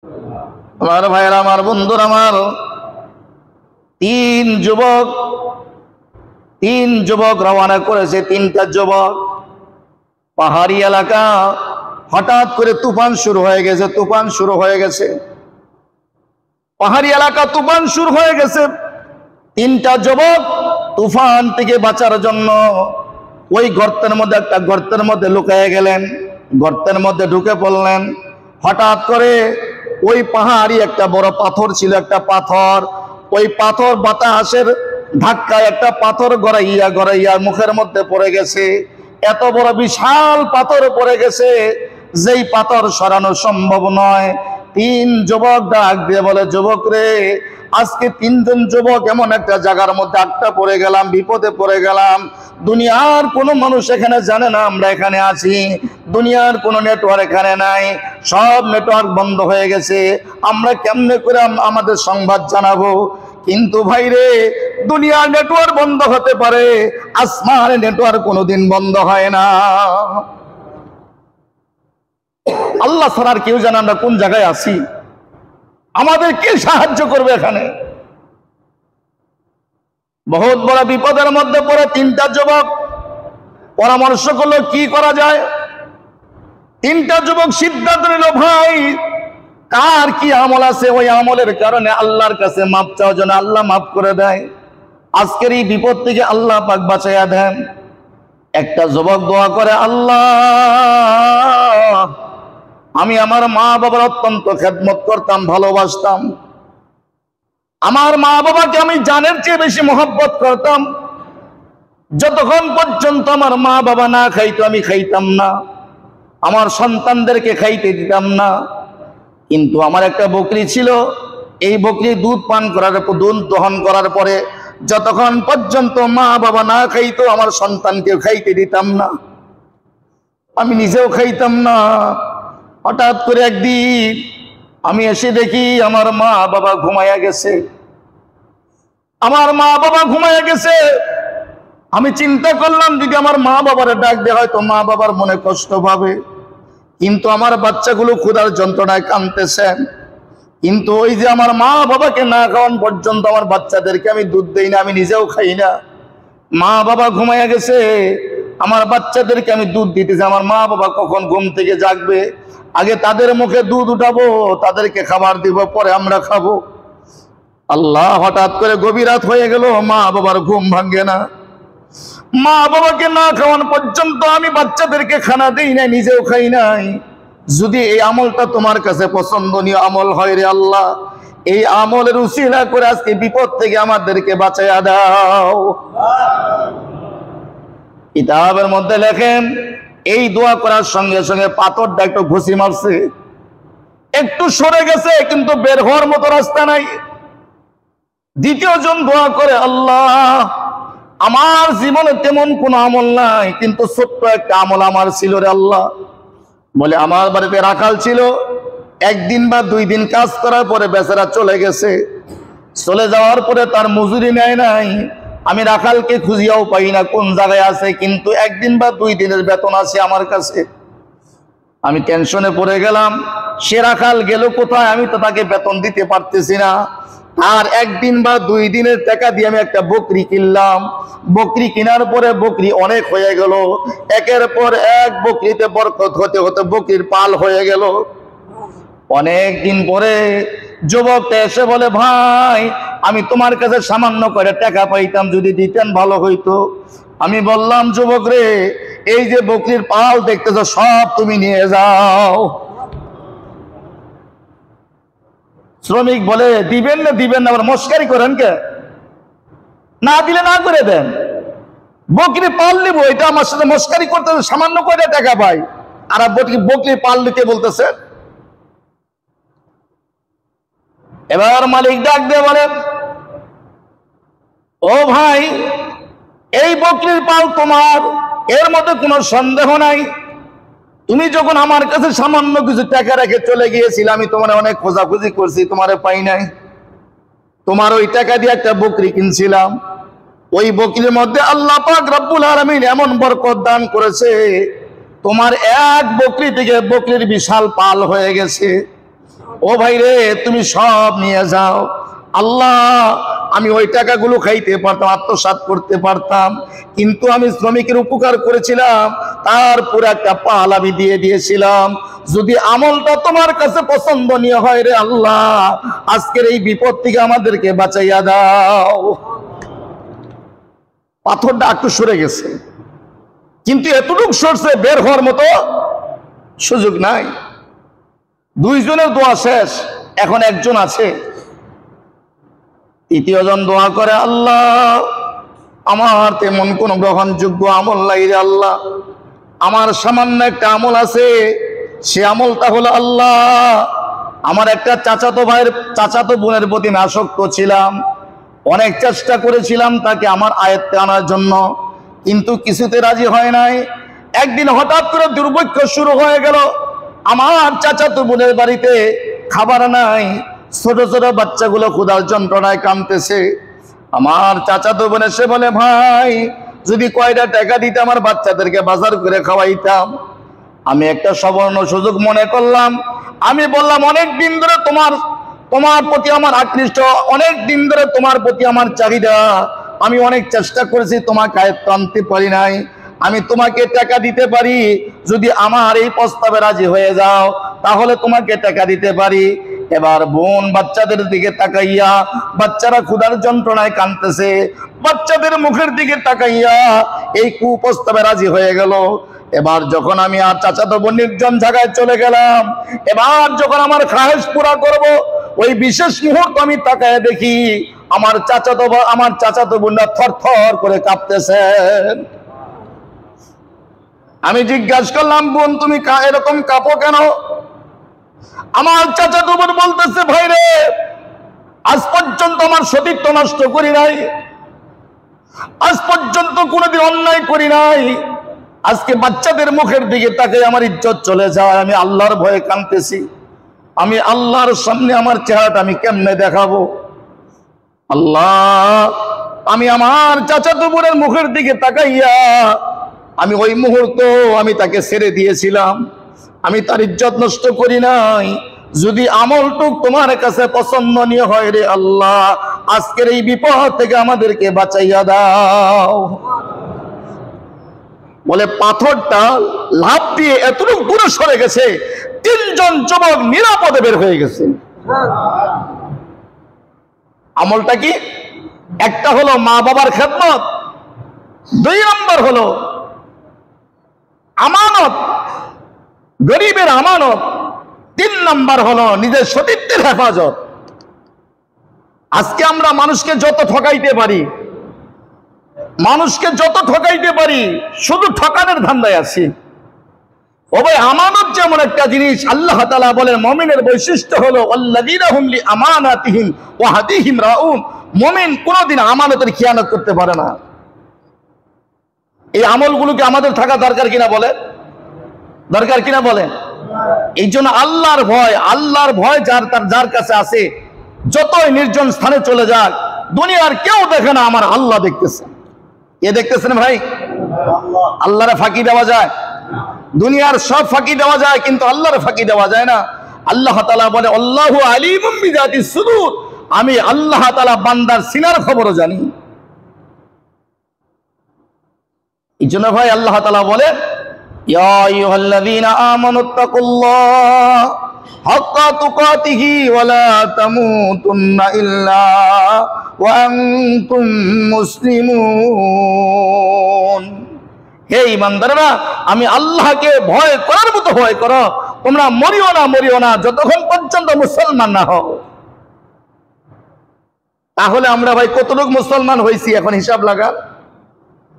আমার ভাইয়েরা, আমার বন্ধুরা, আমার তিন যুবক রওনা করেছে। তিনটা যুবক, পাহাড়ি এলাকা, হঠাৎ করে তুফান শুরু হয়ে গেছে। পাহাড়ি এলাকা তুফান শুরু হয়ে গেছে। তিনটা যুবক তুফান থেকে বাঁচার জন্য ওই একটা গর্তের মধ্যে লুকিয়ে গেলেন, গর্তের মধ্যে ঢুকে পড়লেন। হঠাৎ করে ওই পাহাড়ি একটা বড় পাথর ছিল, একটা পাথর, ওই পাথর বাতাসের ধাক্কায় একটা পাথর গড়াইয়া মুখের মধ্যে পড়ে গেছে। এত বড় বিশাল পাথর পড়ে গেছে, যেই পাথর সরানো সম্ভব নয়। তিন যুবক ডাক দিয়ে বলে, যুবক রে, আজকে তিনজন যুবক এমন একটা জায়গার মধ্যে আটকা পড়ে গেলাম, বিপদে পড়ে গেলাম। দুনিয়ার কোনো মানুষ এখানে জানে না আমরা এখানে আছি, দুনিয়ার কোনো নেটওয়ার্ক এখানে নাই, সব নেটওয়ার্ক বন্ধ হয়ে গেছে। আমরা কেমনে করে আমাদের সংবাদ জানাবো? কিন্তু ভাই রে, দুনিয়ার নেটওয়ার্ক বন্ধ হতে পারে, আসমানের নেটওয়ার্ক কোনোদিন বন্ধ হয় না। আল্লাহ ছাড়া আর কেউ জানে আমরা কোন জায়গায় আছি, আমাদের কে সাহায্য করবে? এখানে বহুত বড় বিপদের মধ্যে পড়ে তিনটা যুবক পরামর্শ করলো কি করা যায়। তিনটা যুবক সিদ্ধান্ত নিল, ভাই কার কি আমল আছে, ওই আমলের কারণে আল্লাহর কাছে মাপ চাওয়ার জন্য আল্লাহ মাফ করে দেয়। আজকের এই বিপদ থেকে আল্লাহ পাক বাঁচাইয়া দেন। একটা যুবক দোয়া করে, আল্লাহ, আমি আমার মা বাবার অত্যন্ত খেদমত করতাম, ভালোবাসতাম। আমার মা বাবাকে আমি জানের চেয়ে বেশি মহব্বত করতাম। যতক্ষণ পর্যন্ত আমার মা বাবা না খাইতো আমি খাইতাম না, আমার সন্তানদেরকে খাইতে দিতাম না। কিন্তু আমার একটা বকরি ছিল, এই বকরি দুধ দহন করার পরে যতক্ষণ পর্যন্ত মা বাবা না খাইতো আমার সন্তানকে খাইতে দিতাম না, আমি নিজেও খাইতাম না। হঠাৎ করে একদিন আমি এসে দেখি আমার মা বাবা ঘুমাইয়া গেছে। আমি চিন্তা করলাম, যদি আমার মা বাবার ডাক দেওয়া হয় তো মা বাবার মনে কষ্ট পাবে। কিন্তু আমার বাচ্চাগুলো ক্ষুধার যন্ত্রণায় কাঁদতেছে। কিন্তু ওই যে আমার মা বাবাকে না খাওয়ান পর্যন্ত আমার বাচ্চাদেরকে আমি দুধ দেই না, আমি নিজেও খাই না। মা বাবা ঘুমাইয়া গেছে, আমার বাচ্চাদেরকে আমি দুধ দিতেছি। আমার মা বাবা কখন ঘুম থেকে জাগবে, আগে তাদের মুখে দুধ উঠাবো, তাদেরকে খাবার দিব, পরে আমরা খাবো। আল্লাহ, হঠাৎ করে গভীর রাত হয়ে গেল, মা বাবার ঘুম ভাঙে না। মা বাবাকে না খাওয়ান পর্যন্ত আমি বাচ্চাদেরকে খানা দেই নাই, নিজেও খাই নাই। যদি এই আমলটা তোমার কাছে পছন্দনীয় আমল হয় রে আল্লাহ, এই আমলের উসিলা করে আজকে বিপদ থেকে আমাদেরকে বাঁচাইয়া দাও। কিতাবের মধ্যে লেখেন, এই দোয়া করার সঙ্গে সঙ্গে পাথরটা একটু ঘুষি মারছে, একটু সরে গেছে, কিন্তু বের হওয়ার মতো রাস্তা নাই। দ্বিতীয় জন দোয়া করে, আল্লাহ, আমার জীবনে তেমন কোন আমল নাই, কিন্তু ছোট্ট একটা আমল আমার ছিল রে আল্লাহ। বলে, আমার বাড়িতে রাখাল ছিল, একদিন বা 2 দিন কাজ করার পরে বেচারা চলে গেছে। চলে যাওয়ার পরে তার মজুরি নেয় নাই, আমি রাখালকে খুঁজিয়াও পাই না কোন জায়গায় আছে, কিন্তু 1 দিন বা 2 দিনের বেতন আছে আমার কাছে। আমি টেনশনে পড়ে গেলাম, সে রাখাল গেল কোথায়, আমি তো তাকে বেতন দিতে পারতেছি না। আর 1 দিন বা 2 দিনের টাকা দিয়ে আমি একটা বকরি কিনলাম। বকরি কেনার পরে বকরি অনেক হয়ে গেল, একের পর এক বকরিতে বরকত হতে হতে বকরির পাল হয়ে গেল। অনেক দিন পরে যুবকটা এসে বলে, ভাই, আমি তোমার কাছে সামান্য করে টাকা পাইতাম, যদি দিতেন ভালো হইতো। আমি বললাম, যুবক রে, এই যে বকরির পাল দেখতেছ সব তুমি নিয়ে যাও। শ্রমিক বলে, দিবেন না আবার মস্কারি করেন কে? না দিলে না করে দেন, বকরি পাল নিব, এটা আমার সাথে মস্কারি করতে সামান্য করে টাকা পাই, আর বকরি পাল নিতে বলতেছে। এবার মালিক ডাক দিয়ে বলেন, ও ভাই, এই বকরির পাল তোমার, এর মধ্যে কোনো সন্দেহ নাই। তুমি যখন আমার কাছে সামান্য কিছু টাকা রেখে চলে গিয়েছিলে, আমি তোমার অনেক খোঁজাখুঁজি করছি, তোমারে পাই নাই। তোমার ওই টাকা দিয়ে একটা বকরি কিনছিলাম, ওই বকরির মধ্যে আল্লাহ পাক রব্বুল আলামিন এমন বরকত দান করেছে, তোমার এক বকরি থেকে বকরির বিশাল পাল হয়ে গেছে। ও ভাই রে, তুমি সব নিয়ে যাও। আল্লাহ, আমি ওই টাকাগুলো খাইতে পারতাম, আত্মসাৎ করতে পারতাম, কিন্তু আমি শ্রমিকের উপকার করেছিলাম, তার পুরো একটা পাল আমি দিয়ে দিয়েছিলাম। যদি আমলটা তোমার কাছে পছন্দনীয় হয় রে আল্লাহ, আজকের এই বিপদ থেকে আমাদেরকে বাঁচাইয়া দাও। পাথরটা একটু সরে গেছে, কিন্তু এতটুকু সরছে, বের হওয়ার মতো সুযোগ নাই। দুইজনের দোয়া শেষ, এখন একজন আছে। তৃতীয়জন দোয়া করে, আল্লাহ আমার তেমন কোন গ্রহণযোগ্য আমল নাই রে আল্লাহ, আমার সামান্য একটা আমল আছে। সে আমলটা হলো, আল্লাহ আমার একটা চাচাতো বোনের প্রতি আমি আসক্ত ছিলাম, অনেক চেষ্টা করেছিলাম তাকে আমার আয়ত্তে আনার জন্য, কিন্তু কিছুতে রাজি হয় নাই। একদিন হঠাৎ করে দুর্ভিক্ষ শুরু হয়ে গেল। আমার চাচাতো বোনের বাড়িতে খাবার নাই, ছোট ছোট বাচ্চাগুলো ক্ষুধার যন্ত্রণায় কাঁদতেছে। আমার চাচাতো বোন এসে বলে, ভাই যদি কয়টা টাকা দিতে আমার বাচ্চাদেরকে বাজার করে খাওয়াইতাম। আমি একটা সুবর্ণ সুযোগ মনে করলাম। আমি বললাম, অনেক দিন ধরে তোমার প্রতি আমার আকৃষ্ট, অনেক দিন ধরে তোমার প্রতি আমার চাহিদা, আমি অনেক চেষ্টা করেছি, তোমাকে আয়ত্ত আনতে পারি নাই। আমি তোমাকে টাকা দিতে পারি, যদি আমার এই প্রস্তাবে রাজি হয়ে যাও তাহলে তোমাকে টাকা দিতে পারি। এবার বোন বাচ্চাদের দিকে তাকাইয়া, বাচ্চারা ক্ষুধার যন্ত্রণায় কাঁদতেছে, বাচ্চাদের মুখের দিকে তাকাইয়া এই কুপ্রস্তাবে রাজি হয়ে গেল। এবার যখন আমি আর চাচাতো বোন নির্জন জায়গায় চলে গেলাম, এবার যখন আমার খায়েশ পুরা করব, ওই বিশেষ মুহূর্ত আমি তাকায় দেখি আমার চাচাতো বোনরা থর থর করে কাঁপতেছেন। আমি জিজ্ঞাসা করলাম, বোন তুমি এরকম কাঁপো কেন? আমার চাচাতো বোন বলতেছে, ভাই রে, আজ পর্যন্ত আমার সতীত্ব নষ্ট করি নাই, আজ পর্যন্ত কোনোদিন অন্যায় করি নাই, আজকে বাচ্চাদের মুখের দিকে তাকে আমার ইজ্জত চলে যায়, আমি আল্লাহর ভয়ে কাঁদতেছি, আমি আল্লাহর সামনে আমার চেহারাটা আমি কেমনে দেখাবো? আল্লাহ, আমি আমার চাচাতো বোনের মুখের দিকে তাকাইয়া আমি ওই মুহূর্ত আমি তাকে ছেড়ে দিয়েছিলাম, আমি তার ইজ্জত নষ্ট করি নাই। যদি আমলটুক তোমার কাছে পছন্দনীয় হয় রে আল্লাহ, আজকের এই বিপদ থেকে আমাদেরকে বাঁচাইয়া দাও। বলে পাথরটা লাফ দিয়ে এতটুকু দূরে সরে গেছে, তিনজন যুবক নিরাপদে বের হয়ে গেছে। আমলটা কি? একটা হলো মা বাবার খেদমত, 2 নম্বর হলো আমানত, গরিবের আমানত, 3 নম্বর হলো নিজের সতীত্বের হেফাজত। আজকে আমরা মানুষকে যত ঠকাইতে পারি, শুধু ঠকানোর ধান্দায় আছি। ও ভাই, আমানত যেমন একটা জিনিস, আল্লাহ তাআলা বলেন মুমিনের বৈশিষ্ট্য হলো আল্লাযীনা হুম লিআমানাতিহিম ওয়া হাদিহিম রাউন। মুমিন কোনোদিন আমানতের খিয়ানত করতে পারে না। এই আমলগুলোকে আমাদের থাকা দরকার কিনা বলেন? এই জন্য আল্লাহর ভয় যার কাছে আছে, যতই নির্জন স্থানে চলে যাক, দুনিয়ার কেউ দেখে না, আমার আল্লাহ দেখতেছে। এ দেখতেছেন ভাই? আল্লাহরে ফাঁকি দেওয়া যায়? দুনিয়ার সব ফাঁকি দেওয়া যায়, কিন্তু আল্লাহর ফাঁকি দেওয়া যায় না। আল্লাহ তাআলা বলে, আল্লাহু আলিমুম বিযাতিস সুদূর, আমি আল্লাহ তাআলা বান্দার সিনার খবরও জানি। এই জন্য ভাই আল্লাহ তাআলা বলে, ইয়া আইয়ুহাল্লাযীনা আমানুত্তাকুল্লাহ হাক্কা তুকাতিহি ওয়া লা তামুতুন্না ইল্লা ওয়া আনতুম মুসলিমুন। হে ঈমানদাররা, আমি আল্লাহকে ভয় করার মতো ভয় করো, তোমরা মরিও না যতক্ষণ পর্যন্ত মুসলমান না হও। তাহলে আমরা ভাই কতটুকু মুসলমান হয়েছি এখন হিসাব লাগা,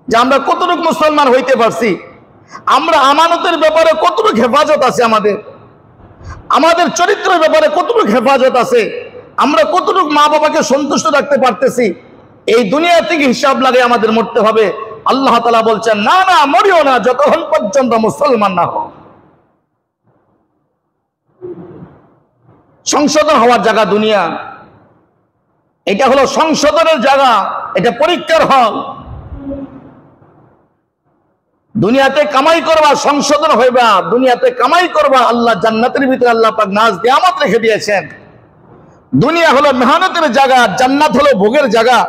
যে আমরা কতটুকু মুসলমান হইতে পারছি। আমরা আমানতের ব্যাপারে কতটুকু হেফাজত আছে, আমাদের চরিত্রের ব্যাপারে কতটুকু হেফাজত আছে, আমরা কতটুকু মা বাবাকে সন্তুষ্ট রাখতে পারতেছি। এই দুনিয়া থেকে হিসাব লাগে আমাদের মরতে হবে। আল্লাহ তাআলা বলছেন, না মরিও না যতক্ষণ পর্যন্ত মুসলমান না হও। সংশোধন হওয়ার জায়গা দুনিয়া, এটা হলো সংশোধনের জায়গা, এটা পরীক্ষার হল। দুনিয়াতে কামাই করবা, সংশোধন হইবা, দুনিয়াতে কামাই করবা। আল্লাহ জান্নাতের ভিতরে আল্লাহ পাক নাজ নিয়ামত রেখে দিয়েছেন। দুনিয়া হলো মেহনতের জায়গা, জান্নাত হলো ভোগের জায়গা।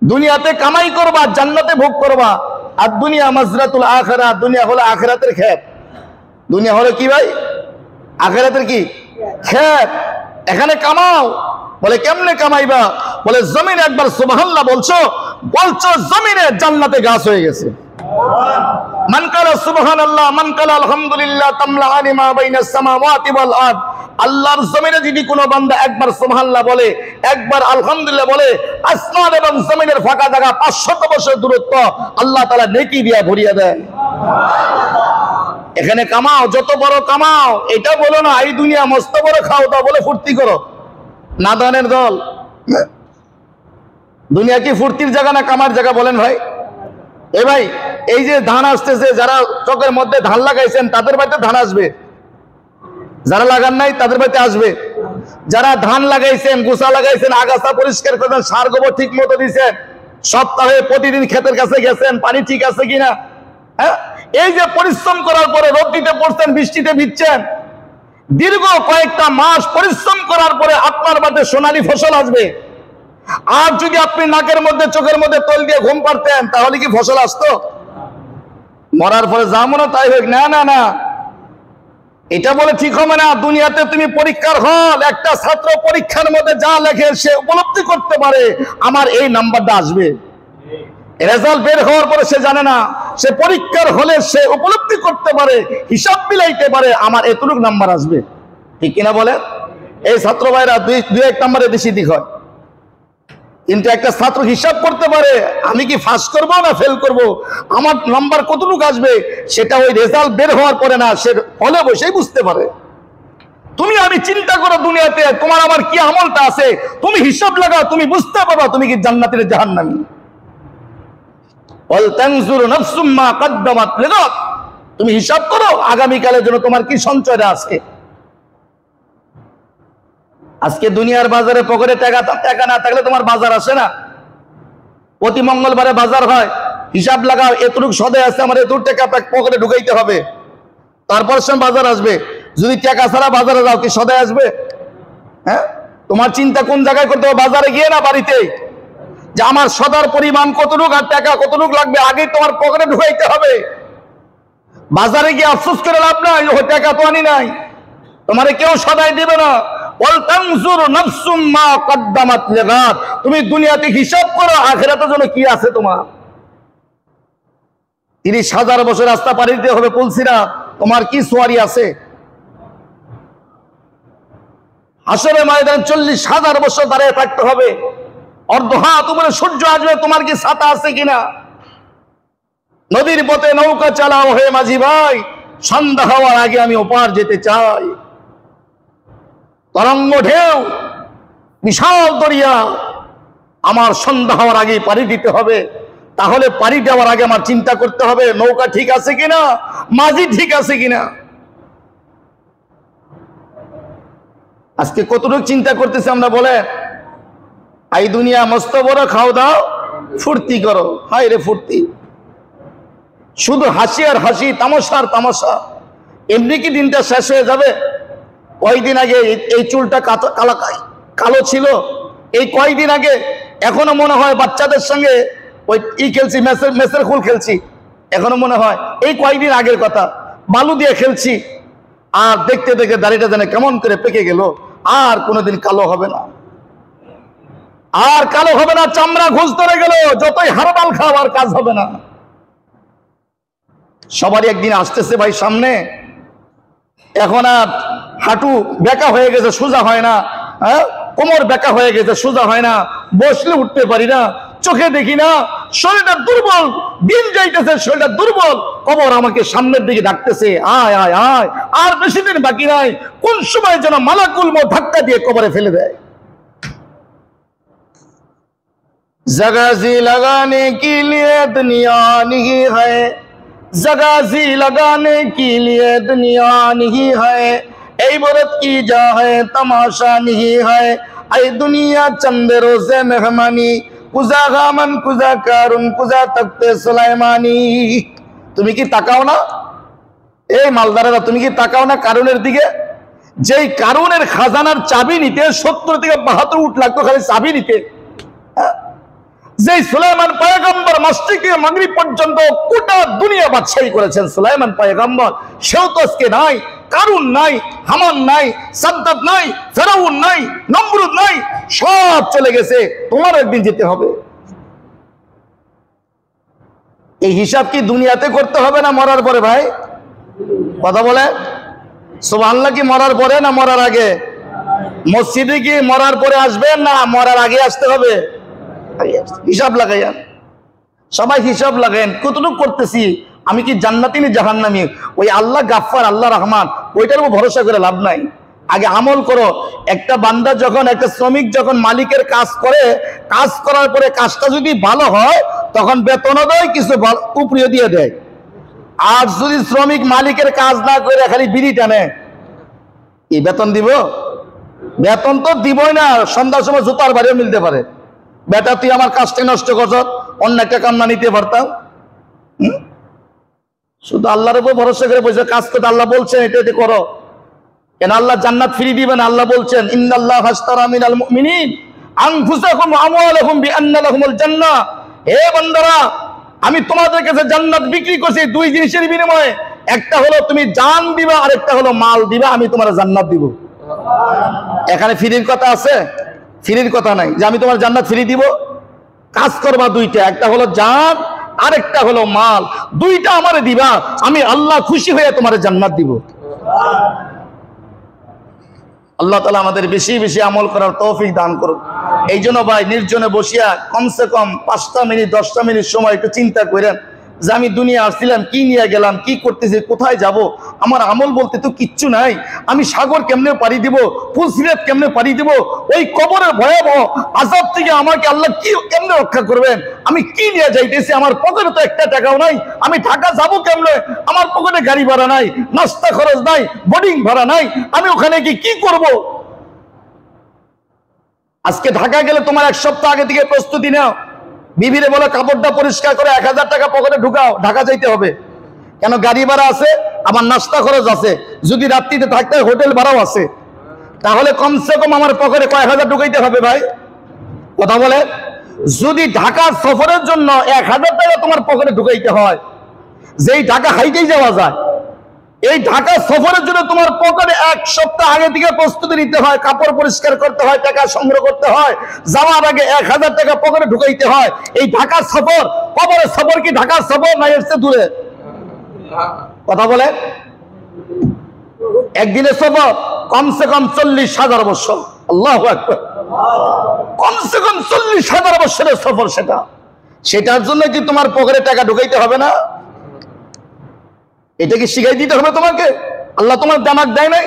দুনিয়াতে কামাই করবা, জান্নাতে ভোগ করবা। আর দুনিয়া মাজরাতুল আখিরা, দুনিয়া হলো আখিরাতের ক্ষেত। দুনিয়া হলো কি ভাই? আখিরাতের কি ক্ষেত। এখানে কামাও। বলে কেমনে কামাইবা? বলে জমিনে একবার সুবহানাল্লাহ বলছো, জমিনে জান্নাতে গাছ হয়ে গেছে। মান কালা সুবহানাল্লাহ, মান কালা আলহামদুলিল্লাহ তামলাআনি মা বাইনাস সামাওয়াতি ওয়াল আরদ। আল্লাহর জমিনে যদি কোনো বান্দা একবার সুবহানাল্লাহ বলে, একবার আলহামদুলিল্লাহ বলে, আসমান এবং জমিনের ফাঁকা জায়গা 500 বছর দূরত্ব আল্লাহ তাআলা নেকি দিয়া ভরিয়ে দেয়। এখানে কামাও, যত বড় কামাও। এটা বলো না এই দুনিয়া মস্ত বড় খাও দাও বলে ফুর্তি করো। নাদানের দল। দুনিয়া কি ফুর্তির জায়গা না কামার জায়গা বলেন ভাই? এ ভাই, এই যে ধান আসতেছে, যারা চকের মধ্যে ধান লাগাইছেন তাদের বাড়িতে ধান আসবে, যারা লাগান নাই তাদের বাড়িতে আসবে। যারা ধান লাগাইছেন, গোসা লাগাইছেন, আগাছা পরিষ্কার করেছেন, সার গোবর ঠিক মতো দিচ্ছেন, সপ্তাহে প্রতিদিন ক্ষেতের কাছে গেছেন, পানি ঠিক আছে কিনা, হ্যাঁ, এই যে পরিশ্রম করার পরে রোদ্রিতে পড়ছেন, বৃষ্টিতে ভিজছেন, দীর্ঘ কয়েকটা মাস পরিশ্রম করার পরে আপনার বাড়িতে সোনালী ফসল আসবে। আর যদি আপনি নাকের মধ্যে চোখের মধ্যে তল দিয়ে ঘুম পারতেন তাহলে কি ফসল আসতো? মরার পরে যা মনে তাই হোক। না না না, এটা বলে ঠিক হবে না। দুনিয়াতে তুমি পরীক্ষার হল, একটা ছাত্র পরীক্ষার মধ্যে যা লেখে সে উপলব্ধি করতে পারে আমার এই নাম্বারটা আসবে। রেজাল্ট বের হওয়ার পরে সে জানে না, সে পরীক্ষার হলে সে উপলব্ধি করতে পারে, হিসাব মিলাইতে পারে আমার এতটুকু নাম্বার আসবে। ঠিক কিনা বলে? এই ছাত্র ভাইরা দুই এক নাম্বারে বেশি দিক হয়, কিন্তু একটা ছাত্র হিসাব করতে পারে আমি কি পাস করব না ফেল করব, আমার নাম্বার কতটুকু আসবে, সেটা ওই রেজাল্ট বের হওয়ার পরে না, সে হলে বসেই বুঝতে পারে। তুমি আমি চিন্তা করো দুনিয়াতে তোমার আমার কি আমলটা আছে, তুমি হিসাব লাগাও, তুমি বুঝতে পারবা তুমি কি জান্নাতি না জাহান্নামী। ওয়াল তানজুরু নাফসুম মা কদ্দামাত লিগাদ। তুমি হিসাব করো আগামীকালের জন্য তোমার কি সঞ্চয় আছে। আজকে দুনিয়ার বাজারে পকেটে টাকা না থাকলে তোমার বাজার আসে না। প্রতি মঙ্গলবারে বাজার হয়, হিসাব লাগাও এতটুকু সদয় আছে, আমার এতটুকু টাকা পকেটে ঢুকাইতে হবে, তারপর সে বাজার আসবে। যদি টাকা ছাড়া বাজারে যাও কি সদয় আসবে? হ্যাঁ, তোমার চিন্তা কোন জায়গায় করতে হবে? বাজারে গিয়ে না বাড়িতে, যে আমার সদার পরিমাণ কতটুকু আর টাকা কতটুকু লাগবে আগে তোমার পকেটে ঢুকাইতে হবে। বাজারে গিয়ে আফসোস করে লাভ নাই, ও টাকা তো আনি নাই, তোমারে কেউ সদাই দিবে না। তুমি দুনিয়াতে হিসাব করো আখিরাতের জন্য কি আছে তোমার। 30,000 বছর রাস্তা পাড়ি দিতে হবে পুলসিরা, তোমার কি সোয়ারি আছে? হাসরের ময়দানে 40,000 বছর দাঁড়িয়ে থাকতে হবে, অর্ধ হাত উপরে সূর্য আসবে, তোমার কি ছাতা আছে কিনা? নদীর পথে নৌকা চালাও হে মাঝি ভাই, সন্ধ্যা হওয়ার আগে আমি ওপার যেতে চাই। তরঙ্গ ঢেউ, বিশাল দরিয়া, আমার সন্ধ্যা হওয়ার আগে পাড়ি দিতে হবে। তাহলে পাড়ি দেওয়ার আগে আমার চিন্তা করতে হবে নৌকা ঠিক আছে কিনা, মাঝি ঠিক আছে কিনা। আজকে কতটুকু চিন্তা করতেছি আমরা বলে? এই দুনিয়া মস্ত বড়, খাও দাও ফুর্তি করো। হায় রে ফুর্তি, শুধু হাসি আর হাসি, তামাশা আর তামাশা। এমনি কি দিনটা শেষ হয়ে যাবে? কয়েকদিন আগে এই চুলটা কালো ছিল, এই কয়েকদিন আগে এখনো মনে হয় বাচ্চাদের সঙ্গে ওই খেলছি, মেসের খুল খেলছি, এখনো মনে হয় এই কয়েকদিন আগের কথা। বালু দিয়ে খেলছি, আর দেখতে দেখতে দাড়িটা যেন কেমন করে পেকে গেল। আর কোনোদিন কালো হবে না, আর কালো হবে না, চামড়া ঘুষ ধরে গেল, যতই হারবাল খাও আর কাজ হবে না। সবারই একদিন আসতেছে ভাই সামনে। এখন আর হাঁটু বেঁকা হয়ে গেছে, সোজা হয় না, হ্যাঁ, কোমর বেঁকা হয়ে গেছে, সোজা হয় না, বসলে উঠতে পারি না, চোখে দেখি না, শরীরটা দুর্বল, দিন যাইতেছে, শরীরটা দুর্বল। কবর আমাকে সামনের দিকে ডাকতেছে, আয় আয় আয়, আর বেশি দিন বাকি নাই। কোন সময় যেন মালাকুল মউত ধাক্কা দিয়ে কবরে ফেলে দেয়। জগাজি লাগানে কি লিয়ে দুনিয়া নিহি হ্যায়, জগাজি লাগানে কি লিয়ে দুনিয়া নিহি হ্যায়, এই বরত কি যা है तमाशा नहीं है, ऐ दुनिया चंद रोजे मेहमानी, कुजा गामन कुजा कारुन कुजा तख्ते सुलाइमानी। তুমি কি তাকাও না? এই মালদারেরা তুমি কি তাকাও না কারুনের দিকে? যেই কারুনের খাজানার চাবি নিতে 70 থেকে 72 উট লাগতো খালি চাবি নিতে। যেই সুলাইমান পয়গম্বর মসজিদ থেকে মাগরিব পর্যন্ত গোটা দুনিয়া বাদশাহী করেছেন সুলাইমান পয়গম্বর, সেও তো আজকে নাই। কারুন নাই, হামান নাই, সাদ্দাত নাই, ফেরাউন নাই, নমরুদ নাই, সব চলে গেছে। তোমার একদিন যেতে হবে। এই হিসাব কি দুনিয়াতে করতে হবে না মরার পরে? ভাই কথা বলে সুবহানাল্লাহ। কি মরার পরে না মরার আগে? মসজিদে কি মরার পরে আসবেন না মরার আগে আসতে হবে? হিসাব লাগাইয়া সবাই হিসাব লাগাইন, কতটুকু করতেছি, আমি কি জান্নাতি না জাহান্নামী? ওই আল্লাহ গাফফার, আল্লাহ রহমান, ওইটার উপর ভরসা করে লাভ নাই। আগে আমল করো। একটা বান্দা যখন, একটা শ্রমিক যখন মালিকের কাজ করে, কাজ করার পরে কাজটা যদি ভালো হয় তখন বেতনও দেয়, কিছু উপরিও দিয়ে দেয়। আর যদি শ্রমিক মালিকের কাজ না করে খালি বিড়ি টানে, এই বেতন দিব? বেতন তো দিবই না। সন্ধ্যার সময় জুতার বাড়িও মিলতে পারে। বেটা তুই আমার কাজটা নষ্ট করছ, অন্য একটা কাম না নিতে পারতাম? শুধু আল্লাহর উপর ভরসা করে বলছে কাজ করতে। আল্লাহ বলছেন এটা এটা করো, কেন আল্লাহ জান্নাত ফ্রি দিবেন? আল্লাহ বলছেন ইন্নাল্লাহা আশতারা মিনাল মুমিনিন আনফুসাহুম ওয়া আমওয়ালাহুম বিআন্না লাহুমুল জান্নাহ। হে বান্দারা, আমি তোমাদের কাছে জান্নাত বিক্রি করছি দুই জিনিসের বিনিময়ে। একটা হলো তুমি জান দিবা, আর একটা হলো মাল দিবা, আমি তোমার জান্নাত দিব। এখানে ফ্রির কথা আছে? ফ্রির কথা নাই যে আমি তোমার জান্নাত ফ্রি দিব। কাজ করবা দুইটা, একটা হলো জান, আরেকটা হলো মাল। দুইটা আমারে দিবা, আমি আল্লাহ খুশি হয়ে তোমার জান্নাত দিব। আল্লাহ তাআলা আমাদের বেশি বেশি আমল করার তৌফিক দান করুন। এই জন্য ভাই নির্জনে বসিয়া কমসে কম 5টা মিনিট 10টা মিনিট সময় একটু চিন্তা করেন যে আমি দুনিয়া আসছিলাম, কি নিয়ে গেলাম, কি করতেছি, কোথায় যাব। আমার আমল বলতে তো কিচ্ছু নাই। আমি সাগর কেমনে পাড়ি দিব, ফুলসিরাত কেমনে পাড়ি দিব, ওই কবরের ভয়াবহ আযাব থেকে আমাকে আল্লাহ কি কেমনে রক্ষা করবেন, আমি কি নিয়ে যাইতেছি, আমার পকেটে তো একটা টাকাও নাই, আমি ঢাকা যাব কেমনে, আমার পকেটে গাড়ি ভাড়া নাই, নাস্তা খরচ নাই, বোর্ডিং ভাড়া নাই, আমি ওখানে কি করব। আজকে ঢাকা গেলে তোমার 1 সপ্তাহ আগে থেকে প্রস্তুতি নাও। বিবিরে বলো কাপড়টা পরিষ্কার করে 1000 টাকা পকেটে ঢুকাও, ঢাকা যাইতে হবে। কেন গাড়ি ভাড়া আছে, আমার নাস্তা খরচ আছে, যদি রাত্রিতে থাকতে হয় হোটেল ভাড়াও আছে। তাহলে কমসে কম আমার পকেটে কয়েক হাজার ঢুকাইতে হবে ভাই। কথা বলে, যদি ঢাকা সফরের জন্য 1000 টাকা তোমার পকেটে ঢুকাইতে হয়, যেই ঢাকা হাইটেই যাওয়া যায়, এই ঢাকা সফরের জন্য তোমার পকেটে 1 সপ্তাহ আগে থেকে প্রস্তুতি নিতে হয়, কাপড় পরিষ্কার করতে হয়, টাকা সংগ্রহ করতে হয়, যাওয়ার আগে 1000 টাকা পকেটে ঢুকাইতে হয়। এই ঢাকা সফর, কবরের সফর কি ঢাকা সফর না এর চেয়ে দূরে? কথা বলে, একদিনের সফর কমসে কম 40,000 বছর। আল্লাহু আকবার। কমসে কম 40,000 বছরের সফর সেটা। সেটার জন্য কি তোমার পকেটে টাকা ঢুকাইতে হবে না? এটা কি শিখাই দিতে হবে তোমাকে? আল্লাহ তোমার দামাক দেয় নাই?